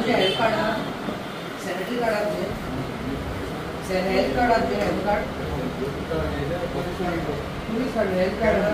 Health card sanitary card health card health card police card health card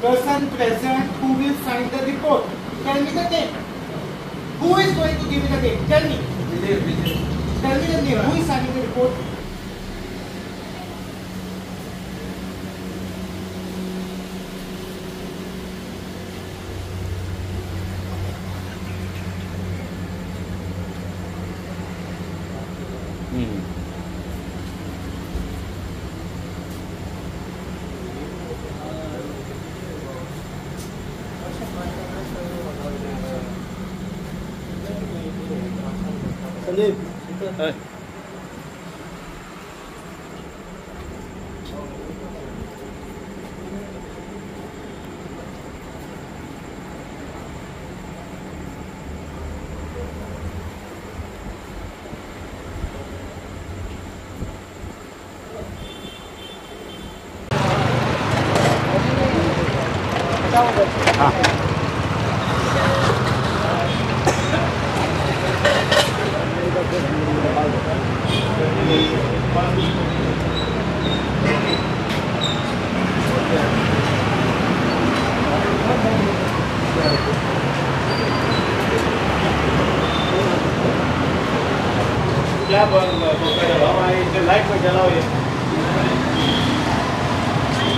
Person present who will sign the report. Tell me the name. Who is going to give me the name? Tell me. Vijay. Tell me the name. Who is signing the report? Sandeep क्या light में जलाओ ये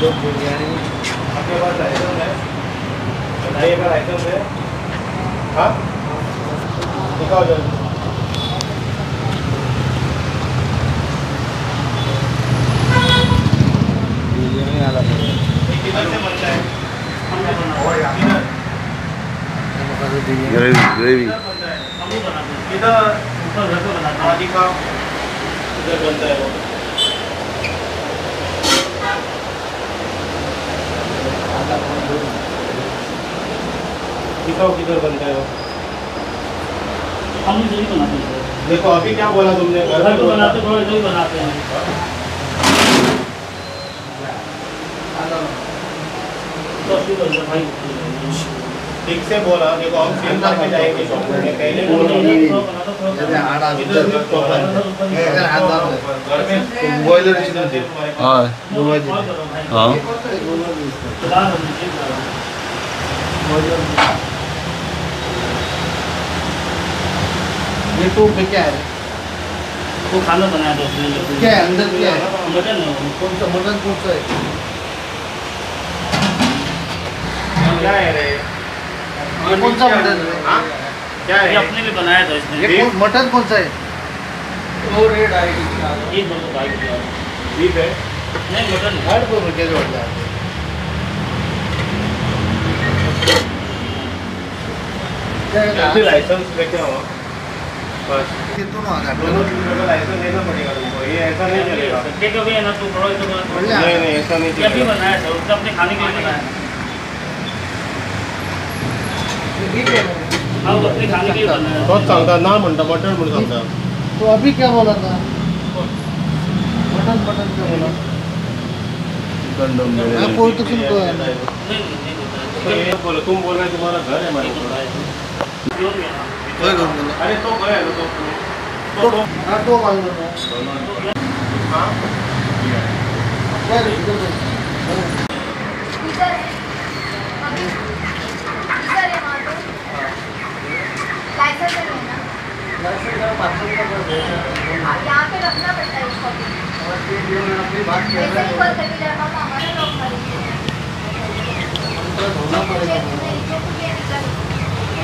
दो बिरयानी आपके पास item है बताइए अगर item है हाँ दिखाओ जल्दी बिरयानी वाला किधर से बनता है ग्रेवी किधर ऊपर घर पे बनाते हैं आदि का इधर बनता है वो दिखाओ किधर बनता है वो हम इधर ही बनाते हैं देखो अभी क्या बोला तुमने घर पे बनाते थोड़ा इधर ही बनाते हैं तो भाई ठीक से बोला, देखो हम सेम करके जाएंगे शॉप में, पहले बोलो जैसे हाथ इधर भी प्रॉपर है, अगर हाथ डाल दे घर में बॉयलर इसमें दे हाँ घुमा दे हाँ ये तो क्या है, वो खाना बनाया था उसने क्या है अंदर, क्या है, मटन है वो। कौन सा मटन, कौन सा है, क्या है रे? ये कौन सा मटन है, हाँ? क्या ये है? अपने लिए बनाया था इसने। ये कौन मटन कौन सा है, वो रेड आएगी ये बोलो भाई किया। बीफ है? नहीं मटन है। हार्ड पर कैसे बढ़ जाता है, जल्दी लाइसेंस लेके आओ बस। ये दोनों आ दोनों चीज़ों का लाइसेंस लेना पड़ेगा तुमको, ये ऐसा नहीं चलेगा। संडे का भी है ना, तो थोड़ा तो बढ़िया। नहीं नहीं ऐसा नहीं ये भी चलेगा। बनाया था उसने अपने खाने के लिए बनाया। हाँ वो अपने खाने के लिए बनाया। तोच सांगता ना म्हणता मटन म्हणून सांगता। तो अभी क्या बोला था, मटन मटन क्या बोला, आप कोई तो सुन तो है नहीं नहीं होता तो ये बोलो, तुम बोल रहे तुम्हारा घर है हमारे ऊपर। प्योर में है ना। कोई कौन बोला, अरे तो घर है तो हाँ तो मालूम है, हाँ क्या है इधर तो इधर है अभी इधर है वहाँ तो लाइसेंस है ना यहाँ पे रखना पड़ता है इसको ऐसे ही कॉल करके जाता हूँ हमारा लोग खरीदते हैं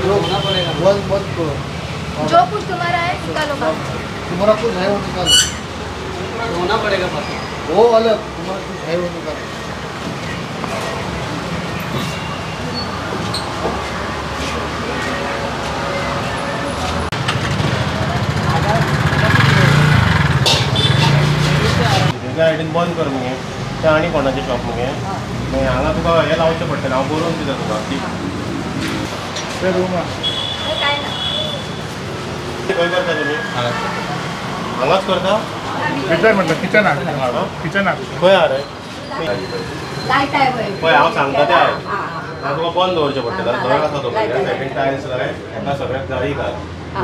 धोना पड़ेगा, बंद मत करो, जो कुछ तुम्हारा है निकालो बाहर। तुम्हारा कुछ है वो निकालो, होना पड़ेगा पापा। वो अलग, तुम्हारा कुछ है वो निकालो, आयडीन बंद कर मगे त्या आनी कोणाच्या शॉप मगे मागीर हांगा तुका हें लावचें पडटलें, हांव बरोवन दिता तुका हे काय ना खंय करता तुमी? हांगाच करता? खंय हा रे? लाईट आहे बाई। पळय हांव सांगता तें आयक, हां, हांव तुका बंद दवरचें पडटलें, घर आसा तो सेकंड टायल्स लाय, एका सगळ्याक जाळी घाल,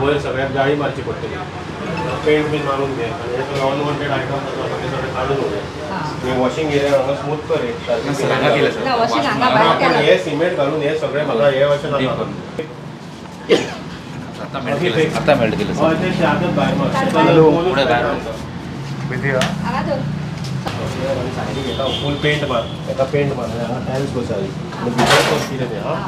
वयर सगळ्याक जाळी मारची पडटली, पेंट बीन मारून घे आनी हे सगळे अनवॉन्टेड आयटम्स आसा ते सगळे काडून उडय. हे वॉशिंग एरिया हांगा स्मूथ कर एक सारकें. ना वॉशिंग हांगा भायर पूण केला। हे सिमेंट घालून हे सगळे म्हाका हे अशें नाका. आता मेल्ट केलं हय ते आतां भायर मार. पुढे भायर मार. हांगा तो फूल पेंट मार, एका पेंट मार, हांगा टायल्स बसय भितर कितें तें हां.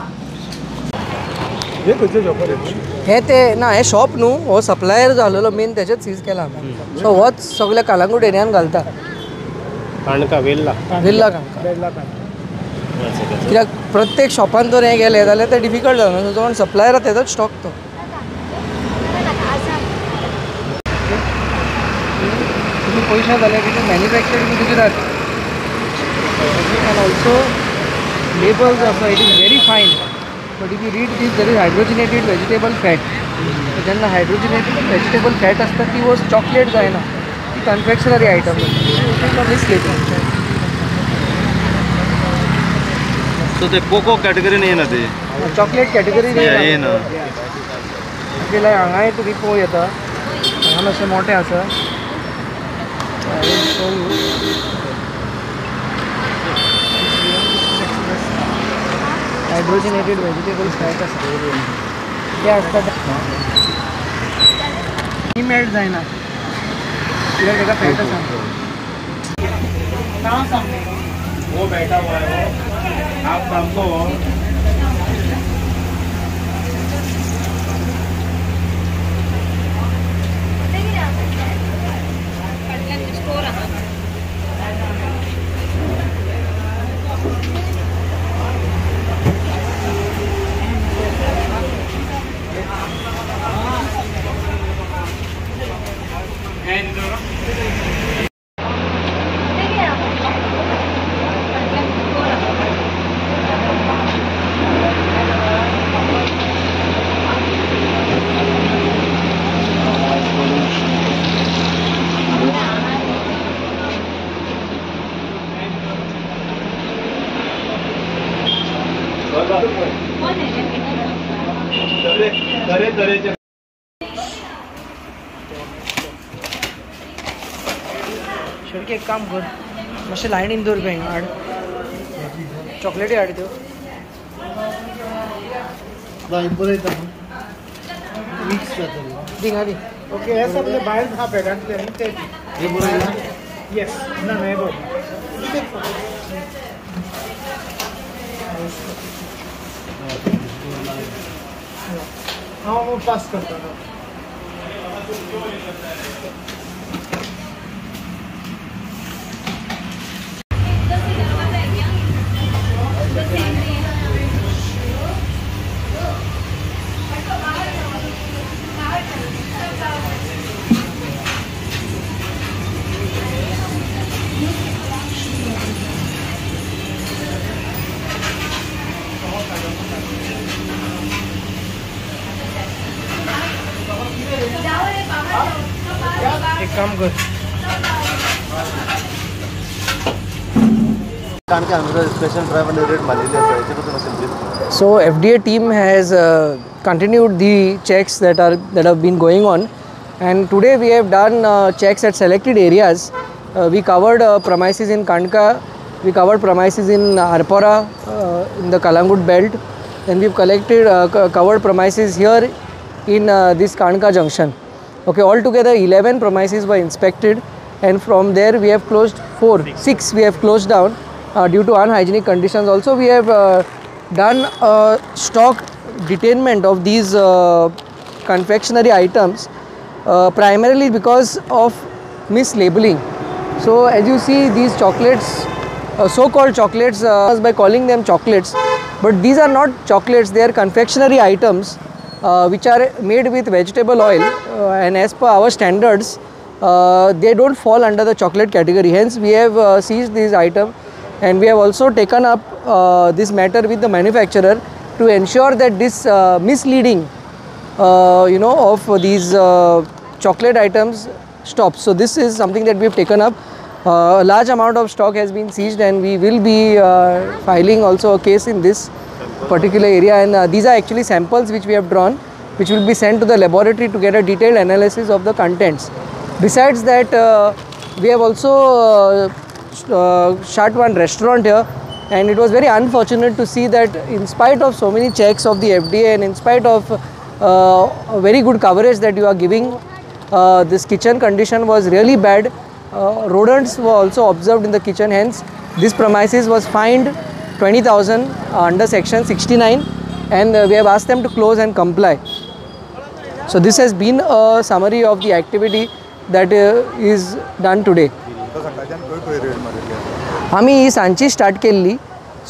हे ते ना हे शॉप न्हू, हो सप्लायर जालेलो मेन तेजेच सीज केला आमी. सो होच सगळे कालांगूट एरियान घालता काणका वेल्ला विल्ला कांका. कित्याक प्रत्येक शॉपान जर हे गेले जाल्यार ते डिफिकल्ट जाता, सो जो सप्लायर आसा तेजोच स्टॉक तो. तुमी पयशे जाल्यार कितें manufactured in Gujarat and also labels आसा, it is very fine. But if you read this there is hydrogenated vegetable fat. जेन्ना हायड्रोजिनेटेड वेजिटेबल फॅट आसता ती वस्त चॉकलेट जायना, ती कन्फेक्शनरी आयटम मिसलेबल. सो ते कोको कॅटेगरीन येना ते चॉकलेट कॅटेगरी येना. लायक हांगाय तुमी पळोव येता, हांगा मातशें मोठें आसा. हायड्रोजिनेटेड वेजिटेबल फॅट आसा ते आसता ती मेल्ट जायना कित्याक तेका फॅट आसा. वो बैठा हुआ है, आप हमको कौन है? तरेतरेचे शेवटी एक काम कर, मातशें लायनीन दवर हांगा हाड, चॉकलेटी हाड त्यो. बरयता मिक्स जातली. दिंगा दी. ओके हे सगळे भायर हा बॅगांतले न्ही ते. हे बरयला येस ना हे बघ. किती हांव पास करता. एक काम कर. कारण की आमचं स्पेशल ड्राइव आणि रेट मारलेली आहे याच्याबद्दल असेल brief. So FDA team has continued the checks that have been going on, and today we have done checks at selected areas. We covered premises in Kandka, we covered premises in Arpora, in the Kalangut belt, and we've covered premises here in this Kandka junction. Okay, altogether 11 premises were inspected, and from there we have closed 6 we have closed down due to unhygienic conditions. Also we have done stock detainment of these confectionery items primarily because of mislabeling. So as you see, these chocolates, so-called chocolates, by calling them chocolates, but these are not chocolates, they are confectionery items which are made with vegetable oil, and as per our standards they don't fall under the chocolate category. Hence we have seized these items, and we have also taken up this matter with the manufacturer to ensure that this misleading of these chocolate items stops. So this is something that we have taken up. A large amount of stock has been seized, and we will be filing also a case in this particular area, and these are actually samples which we have drawn, which will be sent to the laboratory to get a detailed analysis of the contents. Besides that, we have also shut one restaurant here, and it was very unfortunate to see that in spite of so many checks of the FDA and in spite of a very good coverage that you are giving, this kitchen condition was really bad. Rodents were also observed in the kitchen, hence this premises was fined 20,000 under section 69, and we have asked them to close and comply. So this has been a summary of the activity that is done today. आम्ही ही Sanchi start केल्ली.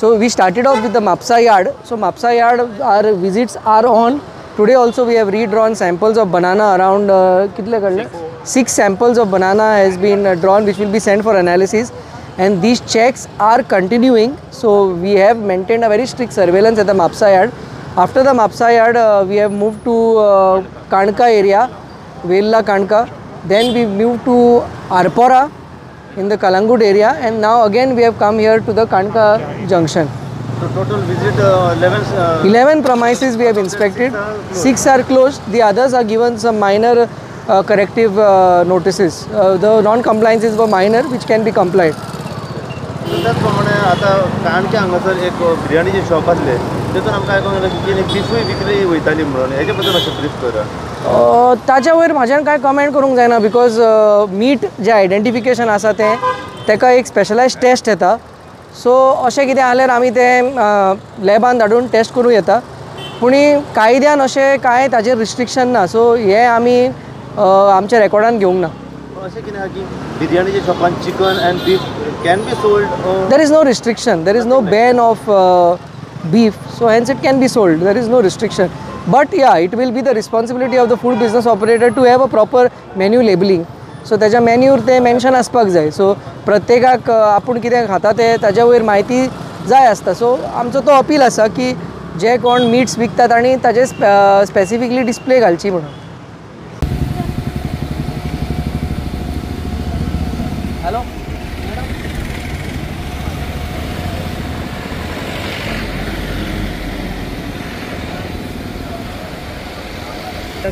So we started off with the Mapsa yard. So Mapsa yard, our visits are on. Today also we have redrawn samples of banana, around 6 samples of banana has been drawn, which will be sent for analysis, and these checks are continuing. So we have maintained a very strict surveillance at the Mapsa yard. After the Mapsa yard, we have moved to Kandka area, Vella Kandka. Then we moved to Arpora in the Kalangut area, and now again we have come here to the Kandka junction. So total visit 11 premises we have inspected. 6 are closed. The others are given some minor corrective notices. The non-compliances were minor, which can be complied. त्याचप्रमाणे आता काणके हांगासर एक बिर्याणीचे shop आसले, तेतून आमकां आयकूंक येलें की बिफूय विकली वयताली म्हणून. हेजे बद्दल मातशें ब्रीफ करा. ताच्या वयर म्हाज्यान कांय कमेंट करूंक जायना, बिकॉज मीट जें आयडेंटिफिकेशन आसा तेका एक स्पेशलायज टेस्ट येता. सो अशें कितें जाल्यार आमी तें लॅबान धाडून टेस्ट करूं येता, पूण कायद्यान अशें कांय ताजेर रिस्ट्रिक्शन ना. सो हें आमी आमच्या रेकॉर्डान घेवंक ना. अशें कितें आहा की बिर्याणीच्या शॉपान chicken and beef can be sold? There is no restriction. There is no ban of beef. So hence it can be sold. There is no restriction. But yeah, it will be the responsibility of the food business operator to have a proper menu labeling. So त्याच्या manure ते mention आसपाक जाय. सो प्रत्येकाक आपूण कितें खाता ते ताच्या वयर म्हायती जाय आसता. सो आमचो तो अपील आसा की जे कोण मिट्स विकतात आनी ताजे स्पेसिफिकली डिस्प्ले घालची म्हणून. हॅलो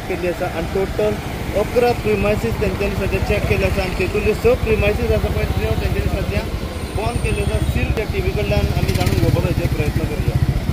केल्ली आसा आनी टोटल 11 प्रिमायसीस तेंच्यांनी सद्या चॅक केले आसा आनी तेतूंतले 6 प्रिमायसीस आसा पळय त्यो तेंच्यांनी सद्या बंद केल्ले आसा सील त्या टीव्ही कडल्यान आमी जाणून घेवपाचो प्रयत्न करूया.